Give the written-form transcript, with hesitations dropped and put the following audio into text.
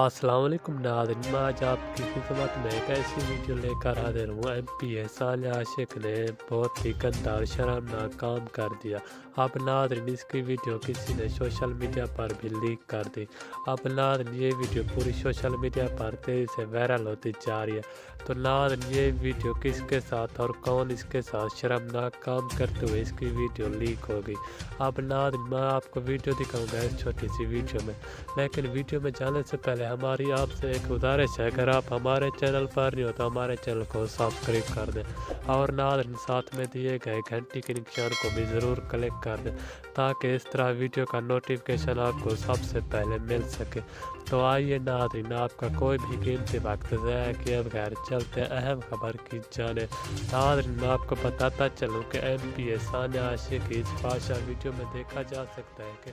السلام علیکم ناظرین، میں آج آپ کی خدمت میں ایک ایسی ویڈیو لے کر حاضر ہوں۔ ایم پی اے ثانیہ عاشق نے بہت ہی گندا اور شرمناک کام کر دیا۔ اب ناظرین اس کی ویڈیو کسی نے سوشل میڈیا پر بھی لیک کر دی۔ اب ناظرین یہ ویڈیو پوری سوشل میڈیا پر تیزی سے وائرل ہوتی جا رہی ہے۔ تو ناظرین یہ ویڈیو کس کے ساتھ اور کون اس کے ساتھ شرمناک کام کرتے ہوئے اس کی ویڈیو لیک ہوگی۔ اب ناظرین میں آپ کو ویڈیو دکھاؤں گا اس چھوٹی سی ویڈیو میں، لیکن ویڈیو میں جانے سے پہلے ہماری آپ سے ایک گزارش ہے، اگر آپ ہمارے چینل پر نہیں ہو تو ہمارے چینل کو سبسکرائب کر دیں اور ناظرین ساتھ میں دیے گئے گھنٹی کے نشان کو بھی ضرور کلک کر دیں تاکہ اس طرح ویڈیو کا نوٹیفیکیشن آپ کو سب سے پہلے مل سکے۔ تو آئیے ناظرین آپ کا کوئی بھی قیمتی وقت ضائع کیے بغیر چلتے اہم خبر کی جانب۔ ناظرین میں آپ کو بتاتا چلوں کہ ایم پی اے ثانیہ عاشق کی اس فحاشہ ویڈیو میں دیکھا جا سکتا ہے کہ